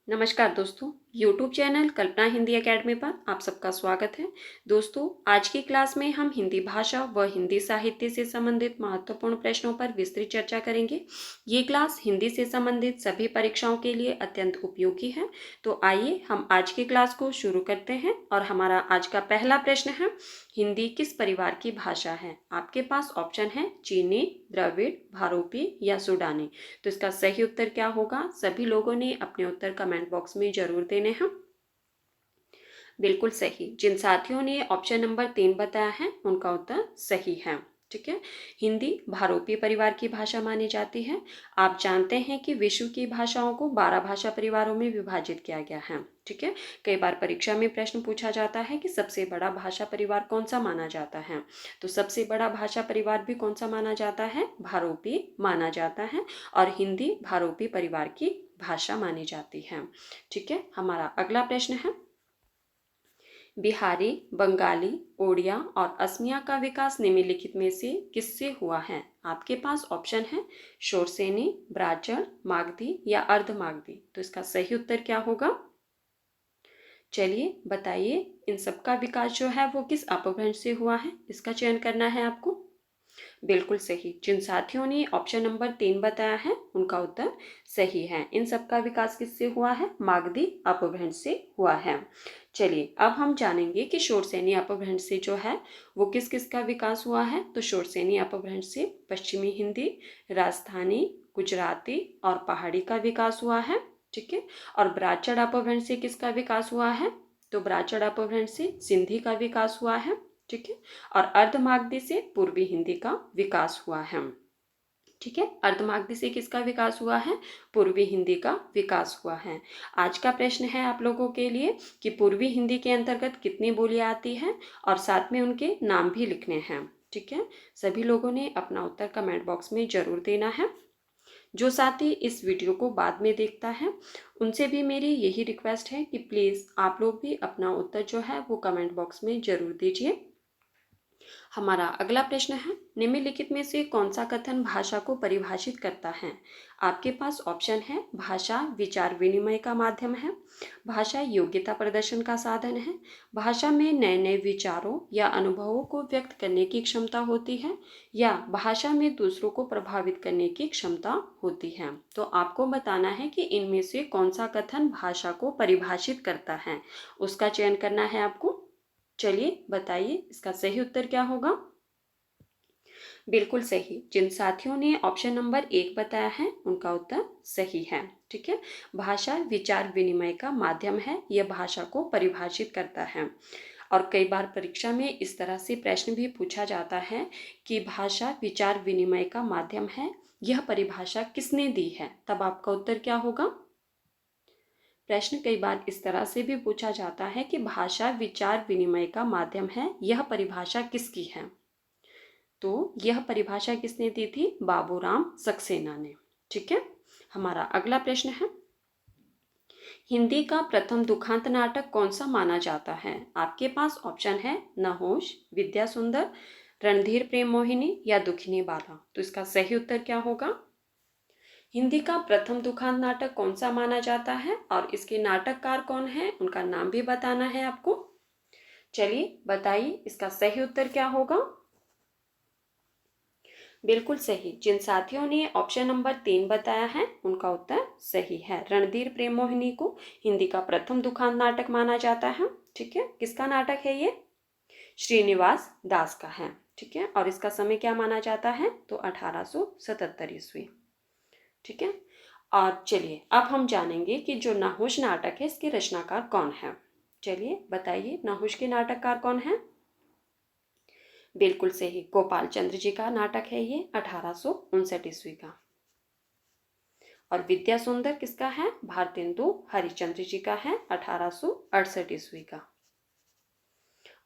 नमस्कार दोस्तों, YouTube channel कल्पना Hindi academy पर आप सबका स्वागत है। दोस्तों, आज की क्लास में हम हिंदी भाषा व हिंदी साहित्य से संबंधित महत्वपूर्ण प्रश्नों पर विस्तृत चर्चा करेंगे। ये क्लास हिंदी से संबंधित सभी परीक्षाओं के लिए अत्यंत उपयोगी है। तो आइए हम आज की क्लास को शुरू करते हैं और हमारा आज का पहला प्रश्न है, हिंदी किस परिवार की भाषा है? आपके पास ऑप्शन है चीनी, द्रविड़, भारोपी या सूडानी। तो इसका सही उत्तर क्या होगा? सभी लोगों ने अपने उत्तर कमेंट बॉक्स में जरूर देने हैं। बिल्कुल सही। जिन साथियों ने ऑप्शन नंबर 3 बताया है उनका उत्तर सही है। ठीक है। हिंदी भारोपी परिवार की भाषा मानी जाती है। आप जानते हैं कि विश्व की भाषाओं को 12 भाषा परिवारों में विभाजित किया गया है। ठीक है। कई बार परीक्षा में प्रश्न पूछा जाता है कि सबसे बड़ा भाषा परिवार कौन सा माना जाता है। तो सबसे बड़ा भाषा परिवार भी कौन सा माना जाता है? भारोपी माना जाता है और हिंदी भारोपी परिवार की भाषा मानी जाती है। ठीक है। हमारा अगला प्रश्न है, बिहारी, बंगाली, ओडिया और असमिया का विकास निम्नलिखित में से किससे हुआ है? आपके पास ऑप्शन है शोरसेनी, ब्राह्मण, मागधी या अर्धमागधी। तो इसका सही उत्तर क्या होगा? चलिए बताइए, इन सब का विकास जो है वो किस अपभ्रंश से हुआ है? इसका चयन करना है आपको। बिल्कुल सही। जिन साथियों ने ऑप्शन नंबर 3 बताया है उनका उत्तर सही है। इन सब का विकास किससे हुआ है? मागधी अपभ्रंश से हुआ है। चलिए अब हम जानेंगे कि शोरसेनी अपभ्रंश से जो है वो किस किस का विकास हुआ है। तो शोरसेनी अपभ्रंश से पश्चिमी हिंदी, राजस्थानी, गुजराती और पहाड़ी का विकास हुआ है। ठीक है। और ब्राह्मण अपभ्रंश से किसका विकास हुआ है? तो ब्राह्मण अपभ्रंश से सिंधी का विकास हुआ है। ठीक है। और अर्धमागधी से पूर्वी हिंदी का विकास हुआ है। ठीक है। अर्धमागधी से किसका विकास हुआ है? पूर्वी हिंदी का विकास हुआ है। आज का प्रश्न है आप लोगों के लिए कि पूर्वी हिंदी के अंतर्गत कितनी बोलियां आती हैं और साथ में उनके नाम भी लिखने हैं। ठीक है। सभी लोगों ने अपना उत्तर कमेंट बॉक्स में जरूर देना है। जो साथी इस वीडियो को बाद में देखता है उनसे भी मेरी यही रिक्वेस्ट है कि प्लीज़ आप लोग भी अपना उत्तर जो है वो कमेंट बॉक्स में जरूर दीजिए। हमारा अगला प्रश्न है, निम्नलिखित में से कौन सा कथन भाषा को परिभाषित करता है? आपके पास ऑप्शन है भाषा विचार विनिमय का माध्यम है, भाषा योग्यता प्रदर्शन का साधन है, भाषा में नए नए विचारों या अनुभवों को व्यक्त करने की क्षमता होती है, या भाषा में दूसरों को प्रभावित करने की क्षमता होती है। तो आपको बताना है कि इनमें से कौन सा कथन भाषा को परिभाषित करता है, उसका चयन करना है आपको। चलिए बताइए, इसका सही उत्तर क्या होगा? बिल्कुल सही। जिन साथियों ने ऑप्शन नंबर 1 बताया है उनका उत्तर सही है। ठीक है। भाषा विचार विनिमय का माध्यम है, यह भाषा को परिभाषित करता है। और कई बार परीक्षा में इस तरह से प्रश्न भी पूछा जाता है कि भाषा विचार विनिमय का माध्यम है, यह परिभाषा किसने दी है? तब आपका उत्तर क्या होगा? प्रश्न कई बार इस तरह से भी पूछा जाता है कि भाषा विचार विनिमय का माध्यम है, यह परिभाषा किसकी है? तो यह परिभाषा किसने दी थी? बाबूराम सक्सेना ने। ठीक है। हमारा अगला प्रश्न है, हिंदी का प्रथम दुखांत नाटक कौन सा माना जाता है? आपके पास ऑप्शन है नहुष, विद्या सुंदर, रणधीर प्रेम मोहिनी या दुखिनी बाला। तो इसका सही उत्तर क्या होगा? हिंदी का प्रथम दुखांत नाटक कौन सा माना जाता है और इसके नाटककार कौन है, उनका नाम भी बताना है आपको। चलिए बताइए, इसका सही उत्तर क्या होगा? बिल्कुल सही। जिन साथियों ने ऑप्शन नंबर 3 बताया है उनका उत्तर सही है। रणधीर प्रेम मोहिनी को हिंदी का प्रथम दुखांत नाटक माना जाता है। ठीक है। किसका नाटक है ये? श्रीनिवास दास का है। ठीक है। और इसका समय क्या माना जाता है? तो 1877 ईस्वी। ठीक है। और चलिए अब हम जानेंगे कि जो नहुष नाटक है इसके रचनाकार कौन है। चलिए बताइए, नहुष के नाटककार कौन है? बिल्कुल सही, गोपाल चंद्र जी का नाटक है ये, 1859 ईस्वी का। और विद्या सुंदर किसका है? भारतेंदु हरिश्चंद्र जी का है, 1868 ईस्वी का।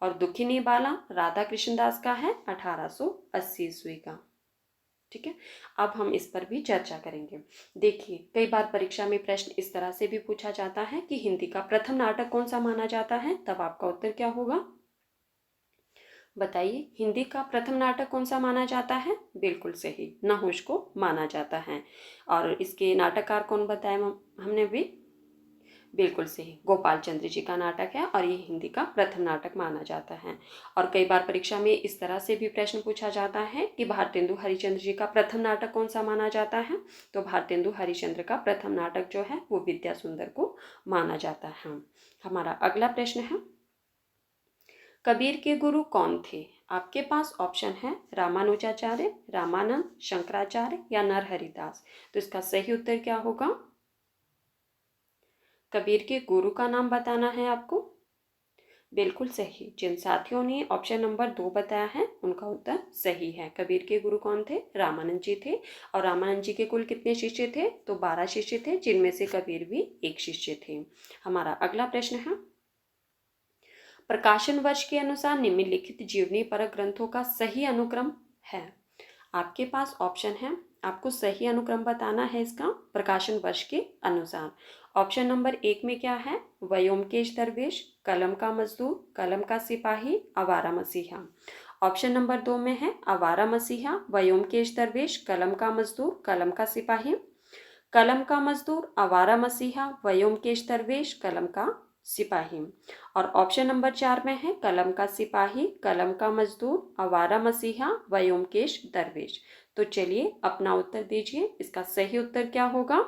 और दुखिनी बाला राधा कृष्णदास का है, 1880 ईस्वी का। ठीक है। अब हम इस पर भी चर्चा करेंगे। देखिए, कई बार परीक्षा में प्रश्न इस तरह से भी पूछा जाता है कि हिंदी का प्रथम नाटक कौन सा माना जाता है, तब आपका उत्तर क्या होगा? बताइए, हिंदी का प्रथम नाटक कौन सा माना जाता है? बिल्कुल सही, नहुष को माना जाता है। और इसके नाटककार कौन बताए हमने भी? बिल्कुल सही, गोपाल चंद्र जी का नाटक है और ये हिंदी का प्रथम नाटक माना जाता है। और कई बार परीक्षा में इस तरह से भी प्रश्न पूछा जाता है कि भारतेंदु हरिश्चंद्र जी का प्रथम नाटक कौन सा माना जाता है। तो भारतेंदु हरिश्चंद्र का प्रथम नाटक जो है वो विद्या सुंदर को माना जाता है। हमारा अगला प्रश्न है, कबीर के गुरु कौन थे? आपके पास ऑप्शन है रामानुजाचार्य, रामानंद, शंकराचार्य या नरहरिदास। तो इसका सही उत्तर क्या होगा? कबीर के गुरु का नाम बताना है आपको। बिल्कुल सही, जिन साथियों ने ऑप्शन नंबर 2 बताया है उनका उत्तर सही है। कबीर के गुरु कौन थे? रामानंद जी थे। और रामानंद जी के कुल कितने शिष्य थे? तो 12 शिष्य थे, जिनमें से कबीर भी एक शिष्य थे। हमारा अगला प्रश्न है, प्रकाशन वर्ष के अनुसार निम्नलिखित जीवनी परक ग्रंथों का सही अनुक्रम है। आपके पास ऑप्शन है, आपको सही अनुक्रम बताना है इसका प्रकाशन वर्ष के अनुसार। ऑप्शन नंबर 1 में क्या है? व्योमकेश दरवेश, कलम का मजदूर, कलम का सिपाही, आवारा मसीहा। ऑप्शन नंबर 2 में है आवारा मसीहा, व्योमकेश दरवेश, कलम का मजदूर, कलम का सिपाही, कलम का मजदूर, आवारा मसीहा, व्योमकेश दरवेश, कलम का सिपाही। और ऑप्शन नंबर 4 में है कलम का सिपाही, कलम का मजदूर, आवारा मसीहा, व्योमकेश दरवेश। तो चलिए अपना उत्तर दीजिए, इसका सही उत्तर क्या होगा।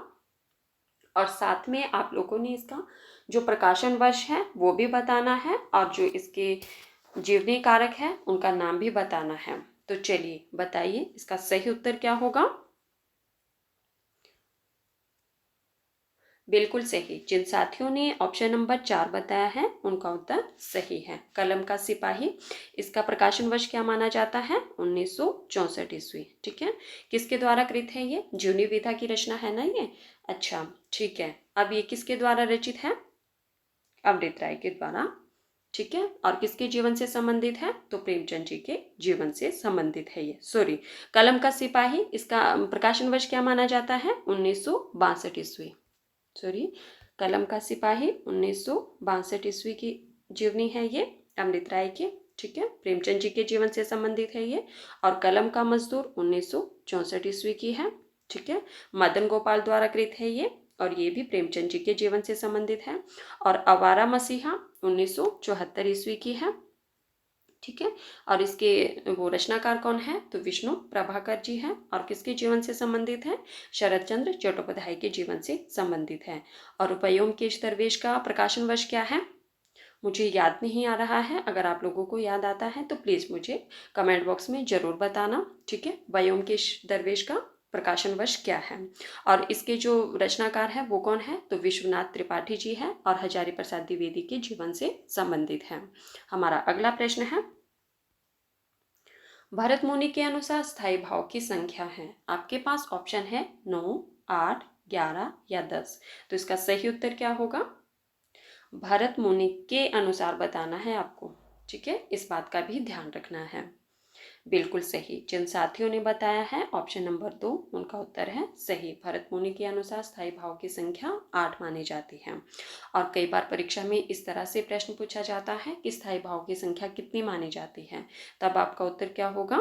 और साथ में आप लोगों ने इसका जो प्रकाशन वर्ष है वो भी बताना है और जो इसके जीवनी कारक है उनका नाम भी बताना है। तो चलिए बताइए इसका सही उत्तर क्या होगा। बिल्कुल सही, जिन साथियों ने ऑप्शन नंबर 4 बताया है उनका उत्तर सही है, कलम का सिपाही। इसका प्रकाशन वर्ष क्या माना जाता है? 1964 ईस्वी। ठीक है, किसके द्वारा कृत है ये? जीवनी विधा की रचना है ना ये। अच्छा ठीक है, अब ये किसके द्वारा रचित है? अमृत राय के द्वारा। ठीक है, और किसके जीवन से संबंधित है? तो प्रेमचंद जी के जीवन से संबंधित है ये। सॉरी, कलम का सिपाही, इसका प्रकाशन वर्ष क्या माना जाता है? 1962 ईस्वी। सॉरी, कलम का सिपाही 1962 ईस्वी की जीवनी है ये अमृत राय की। ठीक है, प्रेमचंद जी के जीवन से संबंधित है ये। और कलम का मजदूर 1964 ईस्वी की है। ठीक है, मदन गोपाल द्वारा कृत है ये और ये भी प्रेमचंद जी के जीवन से संबंधित है। और आवारा मसीहा 1974 ईस्वी की है। ठीक है, और इसके वो रचनाकार कौन है? तो विष्णु प्रभाकर जी हैं। और किसके जीवन से संबंधित है? शरद चंद्र चट्टोपाध्याय के जीवन से संबंधित है। और व्योमकेश दरवेश का प्रकाशन वर्ष क्या है? मुझे याद नहीं आ रहा है, अगर आप लोगों को याद आता है तो प्लीज़ मुझे कमेंट बॉक्स में ज़रूर बताना। ठीक है, व्योमकेश दरवेश का प्रकाशन वर्ष क्या है? और इसके जो रचनाकार है वो कौन है? तो विश्वनाथ त्रिपाठी जी है और हजारी प्रसाद द्विवेदी के जीवन से संबंधित है। हमारा अगला प्रश्न है, भरत मुनि के अनुसार स्थायी भाव की संख्या है। आपके पास ऑप्शन है 9, 8, 11 या 10। तो इसका सही उत्तर क्या होगा? भरत मुनि के अनुसार बताना है आपको। ठीक है, इस बात का भी ध्यान रखना है। बिल्कुल सही, जिन साथियों ने बताया है ऑप्शन नंबर 2 उनका उत्तर है सही। भरत मुनि के अनुसार स्थायी भाव की संख्या 8 मानी जाती है। और कई बार परीक्षा में इस तरह से प्रश्न पूछा जाता है कि स्थायी भाव की संख्या कितनी मानी जाती है, तब आपका उत्तर क्या होगा?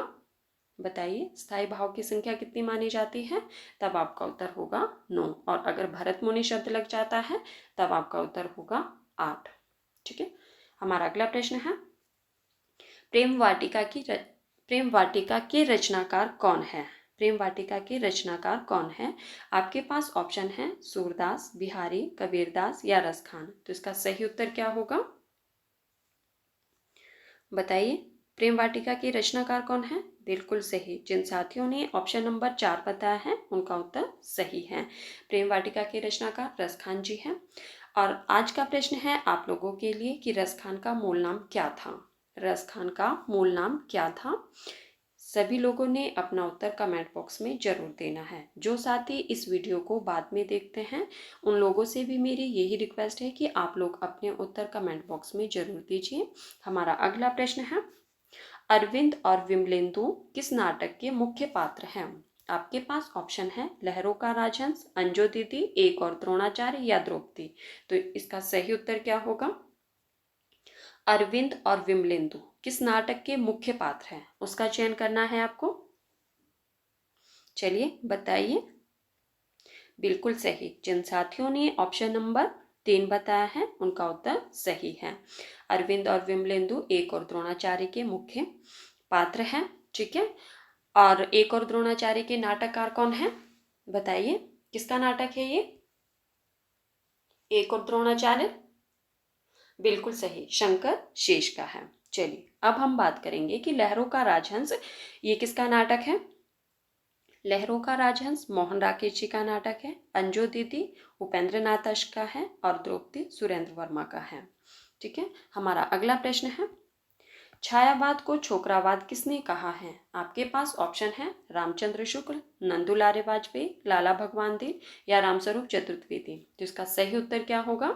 बताइए, स्थायी भाव की संख्या कितनी मानी जाती है? तब आपका उत्तर होगा 9। और अगर भरत मुनि शब्द लग जाता है तब आपका उत्तर होगा 8। ठीक है, हमारा अगला प्रश्न है, प्रेम वाटिका की प्रेम वाटिका के रचनाकार कौन है? प्रेम वाटिका के रचनाकार कौन है? आपके पास ऑप्शन है सूरदास, बिहारी, कबीरदास या रसखान। तो इसका सही उत्तर क्या होगा? बताइए, प्रेम वाटिका के रचनाकार कौन है? बिल्कुल सही, जिन साथियों ने ऑप्शन नंबर 4 बताया है उनका उत्तर सही है। प्रेम वाटिका के रचनाकार रसखान जी हैं। और आज का प्रश्न है आप लोगों के लिए कि रसखान का मूल नाम क्या था? रसखान का मूल नाम क्या था? सभी लोगों ने अपना उत्तर कमेंट बॉक्स में जरूर देना है। जो साथी इस वीडियो को बाद में देखते हैं उन लोगों से भी मेरी यही रिक्वेस्ट है कि आप लोग अपने उत्तर कमेंट बॉक्स में जरूर दीजिए। हमारा अगला प्रश्न है, अरविंद और विमलेंदु किस नाटक के मुख्य पात्र हैं? आपके पास ऑप्शन है लहरों का राजहंस, अंजो दीदी, एक और द्रोणाचार्य या द्रौपदी। तो इसका सही उत्तर क्या होगा? अरविंद और विमलेंदु किस नाटक के मुख्य पात्र हैं उसका चयन करना है आपको। चलिए बताइए। बिल्कुल सही, जिन साथियों ने ऑप्शन नंबर 3 बताया है, उनका उत्तर सही है। अरविंद और विमलेंदु एक और द्रोणाचार्य के मुख्य पात्र हैं, ठीक है। और एक और द्रोणाचार्य के नाटककार कौन है, बताइए किसका नाटक है ये? एक और द्रोणाचार्य, बिल्कुल सही, शंकर शेष का है। चलिए अब हम बात करेंगे कि लहरों का राजहंस ये किसका नाटक है। लहरों का राजहंस मोहन राकेश जी का नाटक है। अंजू दीदी उपेंद्र नाथ अश्क का है और द्रौपदी सुरेंद्र वर्मा का है, ठीक है। हमारा अगला प्रश्न है, छायावाद को छोकरावाद किसने कहा है? आपके पास ऑप्शन है रामचंद्र शुक्ल, नंदुलारे वाजपेयी, लाला भगवान दीन या रामस्वरूप चतुर्वेदी। तो इसका सही उत्तर क्या होगा?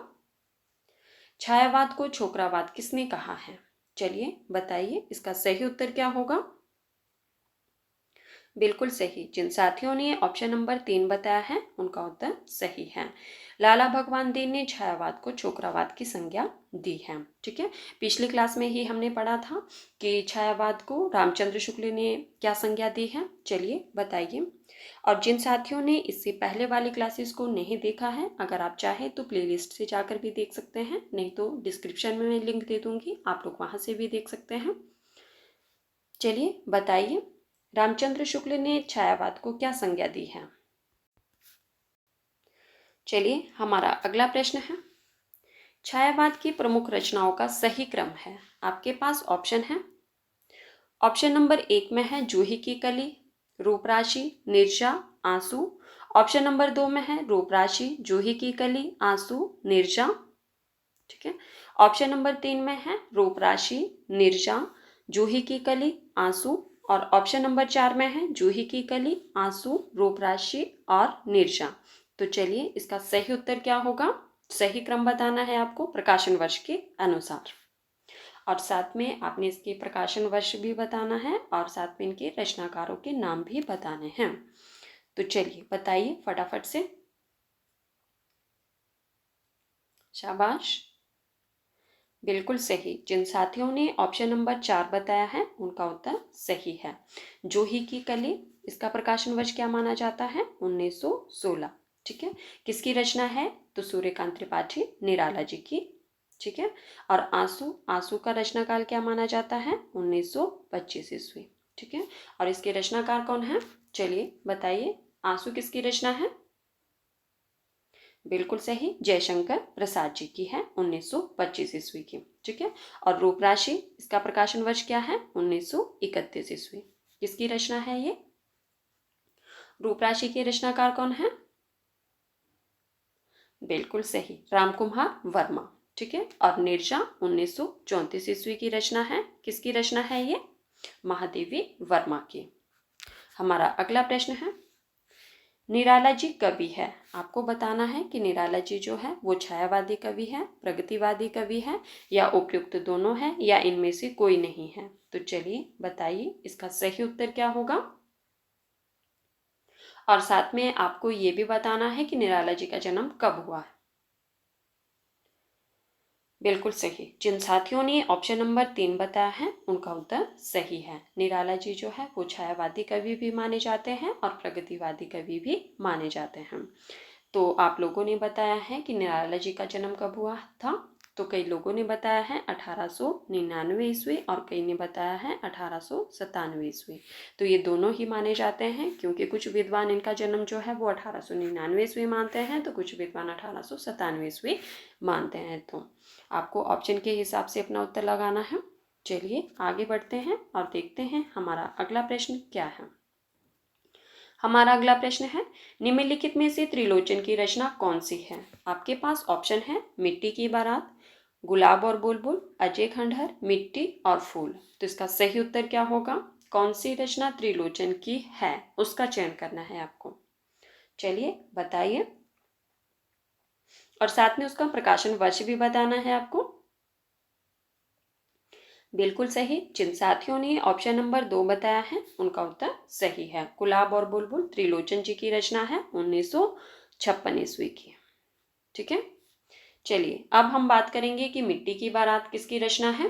छायावाद को छोकरावाद किसने कहा है? चलिए बताइए इसका सही उत्तर क्या होगा? बिल्कुल सही, जिन साथियों ने ऑप्शन नंबर 3 बताया है उनका उत्तर सही है। लाला भगवान दीन ने छायावाद को छोकरावाद की संज्ञा दी है, ठीक है। पिछली क्लास में ही हमने पढ़ा था कि छायावाद को रामचंद्र शुक्ल ने क्या संज्ञा दी है, चलिए बताइए। और जिन साथियों ने इससे पहले वाली क्लासेस को नहीं देखा है, अगर आप चाहें तो प्लेलिस्ट से जाकर भी देख सकते हैं, नहीं तो डिस्क्रिप्शन में मैं लिंक दे दूंगी, आप लोग वहां से भी देख सकते हैं। चलिए बताइए रामचंद्र शुक्ल ने छायावाद को क्या संज्ञा दी है? चलिए हमारा अगला प्रश्न है, छायावाद की प्रमुख रचनाओं का सही क्रम है। आपके पास ऑप्शन है, ऑप्शन नंबर 1 में है जूही की कली, रूपराशि, निर्जा, आंसू। ऑप्शन नंबर 2 में है रूपराशि, जूही की कली, आंसू, निर्जा, ठीक है। ऑप्शन नंबर 3 में है रूपराशि, निर्जा, जूही की कली, आंसू। और ऑप्शन नंबर 4 में है जूही की कली, आंसू, रूपराशि और निर्जा। तो चलिए इसका सही उत्तर क्या होगा? सही क्रम बताना है आपको प्रकाशन वर्ष के अनुसार, और साथ में आपने इसके प्रकाशन वर्ष भी बताना है और साथ में इनके रचनाकारों के नाम भी बताने हैं। तो चलिए बताइए फटाफट से, शाबाश, बिल्कुल सही, जिन साथियों ने ऑप्शन नंबर 4 बताया है उनका उत्तर सही है। जूही की कली, इसका प्रकाशन वर्ष क्या माना जाता है? 1916, ठीक है। किसकी रचना है? तो सूर्यकांत त्रिपाठी निराला जी की, ठीक है। और आंसू, आंसू का रचना काल क्या माना जाता है? 1925 ईस्वी, ठीक है। और इसके रचनाकार कौन है? चलिए बताइए, आंसू किसकी रचना है? बिल्कुल सही, जयशंकर प्रसाद जी की है, 1925 ईस्वी की, ठीक है। और रूपराशि, इसका प्रकाशन वर्ष क्या है? 1931 ईस्वी। किसकी रचना है ये? रूपराशि के रचनाकार कौन है? बिल्कुल सही, रामकुमार वर्मा, ठीक है। और निर्जा 1934 ईस्वी की रचना है। किसकी रचना है ये? महादेवी वर्मा की। हमारा अगला प्रश्न है, निराला जी कवि है। आपको बताना है कि निराला जी जो है वो छायावादी कवि है, प्रगतिवादी कवि है, या उपयुक्त दोनों है, या इनमें से कोई नहीं है। तो चलिए बताइए इसका सही उत्तर क्या होगा? और साथ में आपको ये भी बताना है कि निराला जी का जन्म कब हुआ है। बिल्कुल सही, जिन साथियों ने ऑप्शन नंबर 3 बताया है उनका उत्तर सही है। निराला जी जो है वो छायावादी कवि भी माने जाते हैं और प्रगतिवादी कवि भी माने जाते हैं। तो आप लोगों ने बताया है कि निराला जी का जन्म कब हुआ था, तो कई लोगों ने बताया है 1899 ईस्वी और कई ने बताया है 1897 ईस्वी। तो ये दोनों ही माने जाते हैं, क्योंकि कुछ विद्वान इनका जन्म जो है वो 1899 ईस्वी मानते हैं, तो कुछ विद्वान 1897 ईस्वी मानते हैं। तो आपको ऑप्शन के हिसाब से अपना उत्तर लगाना है। चलिए आगे बढ़ते हैं और देखते हैं हमारा अगला प्रश्न क्या है। हमारा अगला प्रश्न है, निम्नलिखित में से त्रिलोचन की रचना कौन सी है? आपके पास ऑप्शन है मिट्टी की बारात, गुलाब और बुलबुल, अजय खंडहर, मिट्टी और फूल। तो इसका सही उत्तर क्या होगा? कौन सी रचना त्रिलोचन की है उसका चयन करना है आपको। चलिए बताइए, और साथ में उसका प्रकाशन वर्ष भी बताना है आपको। बिल्कुल सही, जिन साथियों ने ऑप्शन नंबर 2 बताया है उनका उत्तर सही है। गुलाब और बुलबुल त्रिलोचन जी की रचना है 1956 ईस्वी की, ठीक है। चलिए अब हम बात करेंगे कि मिट्टी की बारात किसकी रचना है।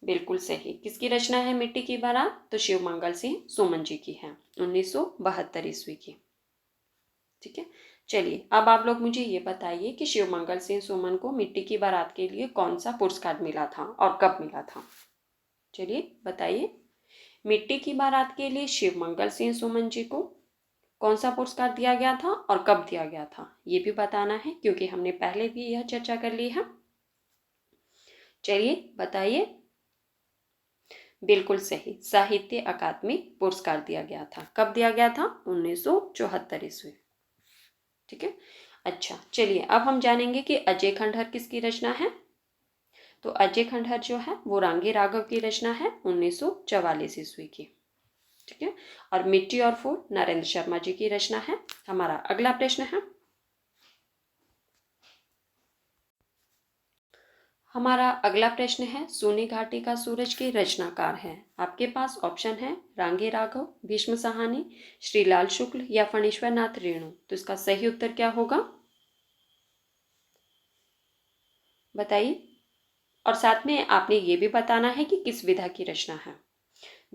बिल्कुल सही, किसकी रचना है मिट्टी की बारात? तो शिवमंगल सिंह सुमन जी की है, 1972 ईस्वी की, ठीक है। चलिए अब आप लोग मुझे ये बताइए कि शिवमंगल सिंह सुमन को मिट्टी की बारात के लिए कौन सा पुरस्कार मिला था और कब मिला था। चलिए बताइए, मिट्टी की बारात के लिए शिवमंगल सिंह सुमन जी को कौन सा पुरस्कार दिया गया था और कब दिया गया था, ये भी बताना है क्योंकि हमने पहले भी यह चर्चा कर ली है। चलिए बताइए। बिल्कुल सही, साहित्य अकादमी पुरस्कार दिया गया था। कब दिया गया था? 1974 ईस्वी। ठीक है। अच्छा चलिए अब हम जानेंगे कि अजय खंडहर किसकी रचना है। तो अजय खंडहर जो है वो रांगे राघव की रचना है 1944 ईस्वी की। ठीक है। और मिट्टी और फूल नरेंद्र शर्मा जी की रचना है। हमारा अगला प्रश्न है, हमारा अगला प्रश्न है, सोनी घाटी का सूरज के रचनाकार हैं। आपके पास ऑप्शन है रांगे राघव, भीष्म साहनी, श्रीलाल शुक्ल या फणीश्वर नाथ रेणु। तो इसका सही उत्तर क्या होगा बताइए। और साथ में आपने ये भी बताना है कि किस विधा की रचना है।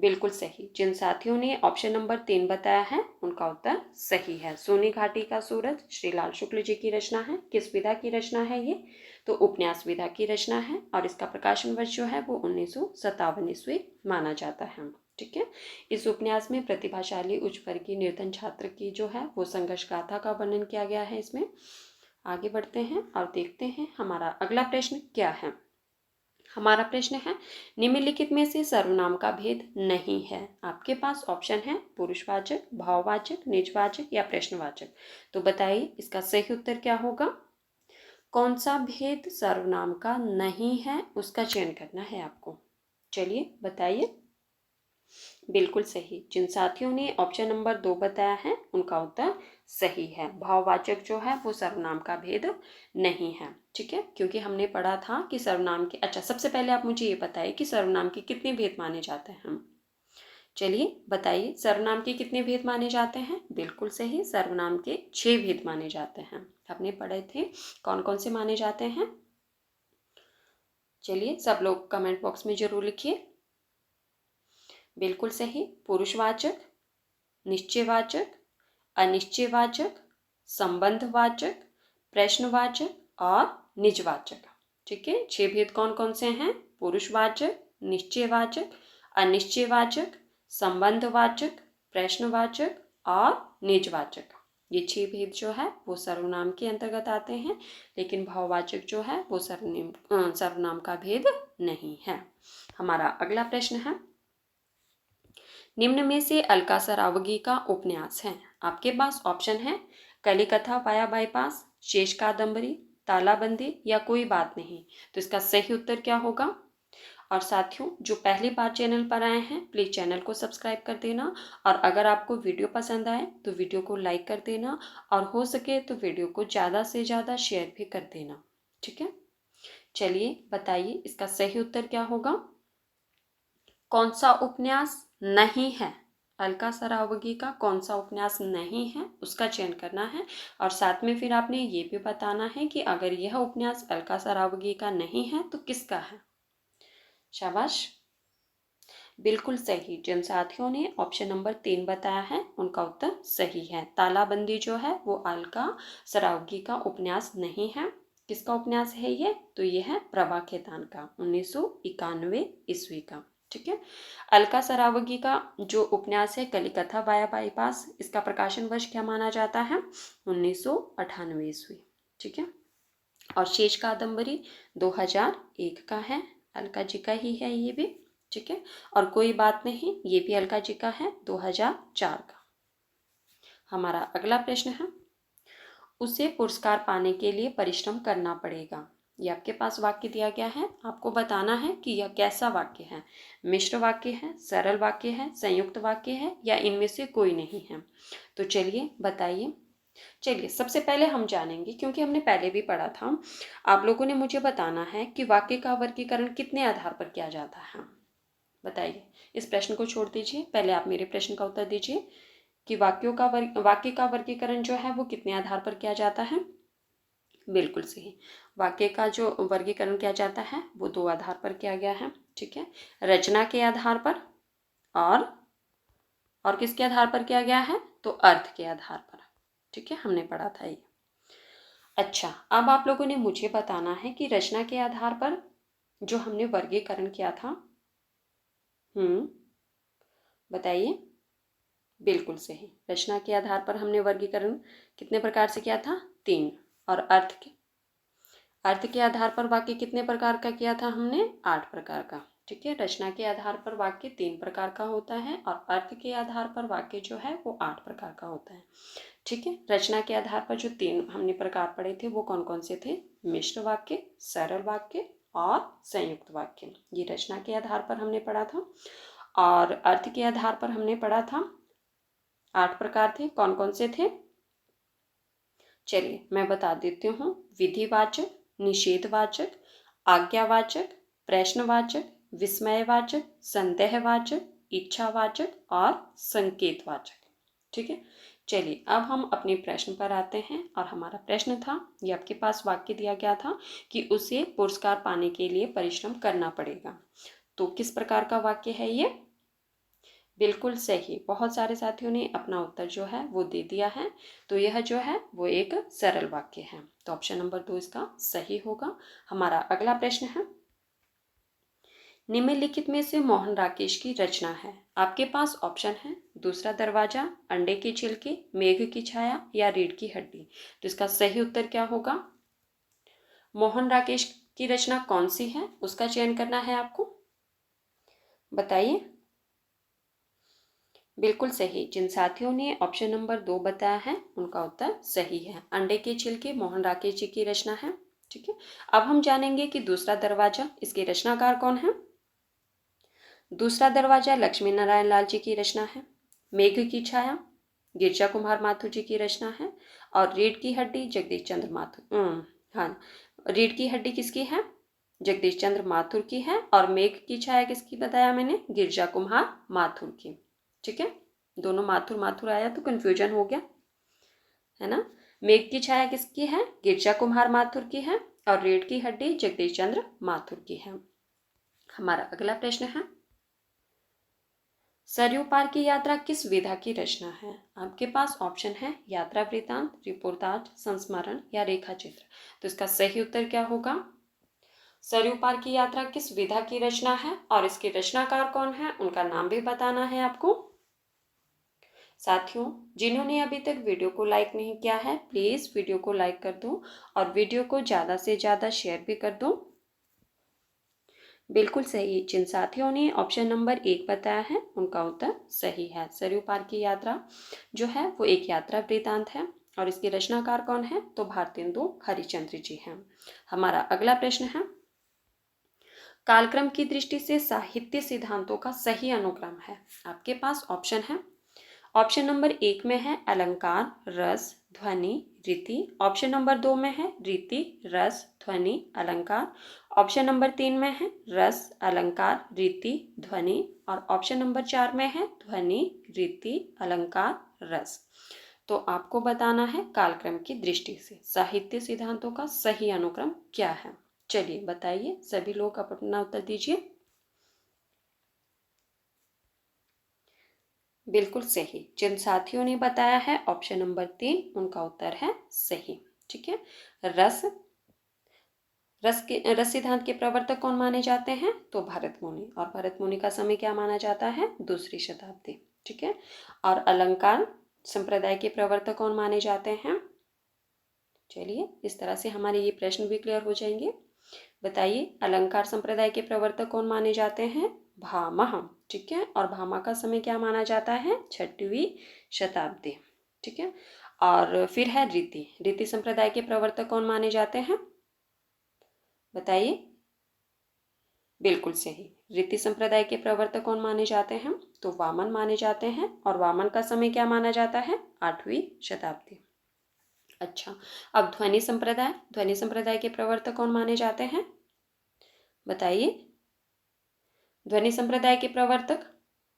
बिल्कुल सही, जिन साथियों ने ऑप्शन नंबर 3 बताया है उनका उत्तर सही है। सोनी घाटी का सूरज श्रीलाल शुक्ल जी की रचना है। किस विधा की रचना है ये? तो उपन्यास विधा की रचना है और इसका प्रकाशन वर्ष जो है वो 1957 ईस्वी माना जाता है। ठीक है। इस उपन्यास में प्रतिभाशाली उच्च वर्गीय निर्धन छात्र की जो है वो संघर्ष गाथा का वर्णन किया गया है। इसमें आगे बढ़ते हैं और देखते हैं हमारा अगला प्रश्न क्या है। हमारा प्रश्न है, निम्नलिखित में से सर्वनाम का भेद नहीं है। आपके पास ऑप्शन है पुरुषवाचक, भाववाचक, निजवाचक या प्रश्नवाचक। तो बताइए इसका सही उत्तर क्या होगा। कौन सा भेद सर्वनाम का नहीं है उसका चयन करना है आपको। चलिए बताइए। बिल्कुल सही, जिन साथियों ने ऑप्शन नंबर 2 बताया है उनका उत्तर सही है। भाववाचक जो है वो सर्वनाम का भेद नहीं है। ठीक है, क्योंकि हमने पढ़ा था कि सर्वनाम के, अच्छा सबसे पहले आप मुझे ये बताइए कि सर्वनाम के कितने भेद माने जाते हैं। चलिए बताइए, सर्वनाम के कितने भेद माने जाते हैं। बिल्कुल सही, सर्वनाम के 6 भेद माने जाते हैं। आपने पढ़े थे कौन कौन से माने जाते हैं। चलिए सब लोग कमेंट बॉक्स में जरूर लिखिए। बिल्कुल सही, पुरुषवाचक, निश्चयवाचक, अनिश्चयवाचक, संबंधवाचक, प्रश्नवाचक और निजवाचक। ठीक है, 6 भेद कौन कौन से हैं? पुरुषवाचक, निश्चयवाचक, अनिश्चयवाचक, संबंधवाचक, प्रश्नवाचक और निजवाचक। ये 6 भेद जो है वो सर्वनाम के अंतर्गत आते हैं, लेकिन भाववाचक जो है वो सर्वनाम का भेद नहीं है। हमारा अगला प्रश्न है, निम्न में से अलका सरावगी का उपन्यास है। आपके पास ऑप्शन है कलिकथा वाया बाईपास, शेष कादम्बरी, तालाबंदी या कोई बात नहीं। तो इसका सही उत्तर क्या होगा। और साथियों जो पहली बार चैनल पर आए हैं प्लीज़ चैनल को सब्सक्राइब कर देना, और अगर आपको वीडियो पसंद आए तो वीडियो को लाइक कर देना, और हो सके तो वीडियो को ज़्यादा से ज़्यादा शेयर भी कर देना। ठीक है। चलिए बताइए इसका सही उत्तर क्या होगा। कौन सा उपन्यास नहीं है, अलका सरावगी का कौन सा उपन्यास नहीं है उसका चयन करना है। और साथ में फिर आपने ये भी बताना है कि अगर यह उपन्यास अलका सरावगी का नहीं है तो किसका है। शाबाश, बिल्कुल सही, जिन साथियों ने ऑप्शन नंबर 3 बताया है उनका उत्तर सही है। तालाबंदी जो है वो अलका सरावगी का उपन्यास नहीं है। किसका उपन्यास है ये? तो ये है प्रभा खेतान का 1991 ईस्वी का। ठीक है। अलका सरावगी का जो उपन्यास है कलिकथा वाया बाईपास, इसका प्रकाशन वर्ष क्या माना जाता है? 1998 ईस्वी। ठीक है। और शेष कादम्बरी 2001 का है, अलका जी का ही है ये भी। ठीक है। और कोई बात नहीं, ये भी अलका जी का है 2004 का। हमारा अगला प्रश्न है, उसे पुरस्कार पाने के लिए परिश्रम करना पड़ेगा। ये आपके पास वाक्य दिया गया है, आपको बताना है कि यह कैसा वाक्य है। मिश्र वाक्य है, सरल वाक्य है, संयुक्त वाक्य है या इनमें से कोई नहीं है। तो चलिए बताइए। चलिए सबसे पहले हम जानेंगे, क्योंकि हमने पहले भी पढ़ा था, आप लोगों ने मुझे बताना है कि वाक्य का वर्गीकरण कितने आधार पर किया जाता है। बताइए, इस प्रश्न को छोड़ दीजिए, पहले आप मेरे प्रश्न का उत्तर दीजिए कि वाक्य का वर्गीकरण जो है वो कितने आधार पर किया जाता है। बिल्कुल सही, वाक्य का जो वर्गीकरण किया जाता है वो 2 आधार पर किया गया है। ठीक है, रचना के आधार पर और किसके आधार पर किया गया है? तो अर्थ के आधार पर। ठीक है, हमने पढ़ा था ये। अच्छा, अब आप लोगों ने मुझे बताना है कि रचना के आधार पर जो हमने वर्गीकरण किया था। बताइए। बिल्कुल सही। रचना के आधार पर हमने वर्गीकरण कितने प्रकार से किया था? 3। और अर्थ के आधार पर वाक्य कितने प्रकार का किया था हमने? 8 प्रकार का। ठीक है, रचना के आधार पर वाक्य 3 प्रकार का होता है और अर्थ के आधार पर वाक्य जो है वो 8 प्रकार का होता है। ठीक है, रचना के आधार पर जो 3 हमने प्रकार पढ़े थे वो कौन कौन से थे? मिश्र वाक्य, सरल वाक्य और संयुक्त वाक्य। ये रचना के आधार पर हमने पढ़ा था। और अर्थ के आधार पर हमने पढ़ा था 8 प्रकार थे। कौन कौन से थे? चलिए मैं बता देती हूँ। विधिवाचक, निषेधवाचक, आज्ञावाचक, प्रश्नवाचक, विस्मयवाचक, संदेहवाचक, इच्छावाचक और संकेतवाचक। ठीक है, चलिए अब हम अपने प्रश्न पर आते हैं। और हमारा प्रश्न था, ये आपके पास वाक्य दिया गया था कि उसे पुरस्कार पाने के लिए परिश्रम करना पड़ेगा। तो किस प्रकार का वाक्य है ये? बिल्कुल सही। बहुत सारे साथियों ने अपना उत्तर जो है वो दे दिया है। तो यह जो है वो एक सरल वाक्य है। तो ऑप्शन नंबर 2 इसका सही होगा। हमारा अगला प्रश्न है, निम्नलिखित में से मोहन राकेश की रचना है। आपके पास ऑप्शन है, दूसरा दरवाजा, अंडे के छिलके, मेघ की छाया या रीढ़ की हड्डी। तो इसका सही उत्तर क्या होगा? मोहन राकेश की रचना कौन सी है उसका चयन करना है आपको। बताइए। बिल्कुल सही। जिन साथियों ने ऑप्शन नंबर 2 बताया है उनका उत्तर सही है। अंडे के छिलके मोहन राकेश जी की रचना है। ठीक है, अब हम जानेंगे कि दूसरा दरवाजा, इसके रचनाकार कौन है। दूसरा दरवाजा लक्ष्मी नारायण लाल जी की रचना है। मेघ की छाया गिरजा कुमार माथुर जी की रचना है। और रीढ़ की हड्डी जगदीश चंद्र माथुर, हाँ, रीढ़ की हड्डी किसकी है? जगदीश चंद्र माथुर की है। और मेघ की छाया किसकी बताया मैंने? गिरजा कुमार माथुर की। ठीक है, दोनों माथुर माथुर आया तो कंफ्यूजन हो गया है ना। मेघ की छाया किसकी है? गिरजा कुमार माथुर की है। और रीढ़ की हड्डी जगदीश चंद्र माथुर की है। हमारा अगला प्रश्न है, सरयू पार की यात्रा किस विधा की रचना है। आपके पास ऑप्शन है, यात्रा वृतांत, रिपोर्टाज, संस्मरण या रेखा चित्र। तो इसका सही उत्तर क्या होगा? सरयू पार की यात्रा किस विधा की रचना है और इसके रचनाकार कौन है उनका नाम भी बताना है आपको। साथियों, जिन्होंने अभी तक वीडियो को लाइक नहीं किया है प्लीज़ वीडियो को लाइक कर दो और वीडियो को ज़्यादा से ज़्यादा शेयर भी कर दो। बिल्कुल सही। जिन साथियों ने ऑप्शन नंबर 1 बताया है उनका उत्तर सही है। सरयू पार की यात्रा जो है वो एक यात्रा वृतांत है। और इसके रचनाकार कौन है? तो भारतेंदु हरिश्चंद्र जी हैं। हमारा अगला प्रश्न है, कालक्रम की दृष्टि से साहित्य सिद्धांतों का सही अनुक्रम है। आपके पास ऑप्शन है। ऑप्शन नंबर 1 में है अलंकार, रस, ध्वनि, रीति। ऑप्शन नंबर 2 में है रीति, रस, ध्वनि, अलंकार। ऑप्शन नंबर 3 में है रस, अलंकार, रीति, ध्वनि। और ऑप्शन नंबर 4 में है ध्वनि, रीति, अलंकार, रस। तो आपको बताना है कालक्रम की दृष्टि से साहित्य सिद्धांतों का सही अनुक्रम क्या है। चलिए बताइए, सभी लोग अपना उत्तर दीजिए। बिल्कुल सही। जिन साथियों ने बताया है ऑप्शन नंबर 3 उनका उत्तर है सही। ठीक है, रस रस सिद्धांत के प्रवर्तक कौन माने जाते हैं? तो भरत मुनि। और भरत मुनि का समय क्या माना जाता है? 2री शताब्दी। ठीक है, और अलंकार संप्रदाय के प्रवर्तक कौन माने जाते हैं? चलिए इस तरह से हमारे ये प्रश्न भी क्लियर हो जाएंगे। बताइए, अलंकार संप्रदाय के प्रवर्तक कौन माने जाते हैं? भामह। ठीक है, और भामा का समय क्या माना जाता है? 6वीं शताब्दी। ठीक है, और फिर है रीति। रीति संप्रदाय के प्रवर्तक कौन माने जाते हैं? बताइए। बिल्कुल सही। रीति संप्रदाय के प्रवर्तक कौन माने जाते हैं? तो वामन माने जाते हैं। और वामन का समय क्या माना जाता है? 8वीं शताब्दी। अच्छा, अब ध्वनि संप्रदाय के प्रवर्तक कौन माने जाते हैं? बताइए। ध्वनि संप्रदाय के प्रवर्तक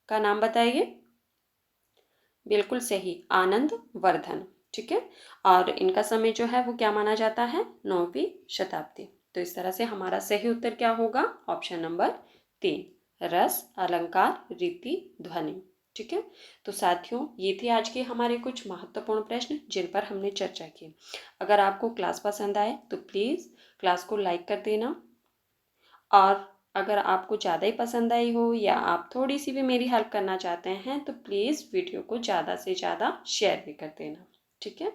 का नाम बताइए। बिल्कुल सही, आनंद वर्धन। ठीक है, और इनका समय जो है वो क्या माना जाता है? 9वीं शताब्दी। तो इस तरह से हमारा सही उत्तर क्या होगा? ऑप्शन नंबर 3, रस, अलंकार, रीति, ध्वनि। ठीक है। तो साथियों, ये थे आज के हमारे कुछ महत्वपूर्ण प्रश्न जिन पर हमने चर्चा की। अगर आपको क्लास पसंद आए तो प्लीज़ क्लास को लाइक कर देना, और अगर आपको ज़्यादा ही पसंद आई हो या आप थोड़ी सी भी मेरी हेल्प करना चाहते हैं तो प्लीज़ वीडियो को ज़्यादा से ज़्यादा शेयर भी कर देना। ठीक है।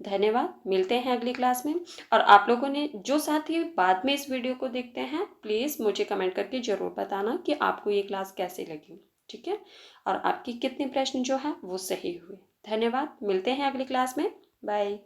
धन्यवाद, मिलते हैं अगली क्लास में। और आप लोगों ने जो साथी बाद में इस वीडियो को देखते हैं, प्लीज़ मुझे कमेंट करके ज़रूर बताना कि आपको ये क्लास कैसी लगी। ठीक है। और आपकी कितने प्रश्न जो है वो सही हुए। धन्यवाद, मिलते हैं अगली क्लास में। बाय।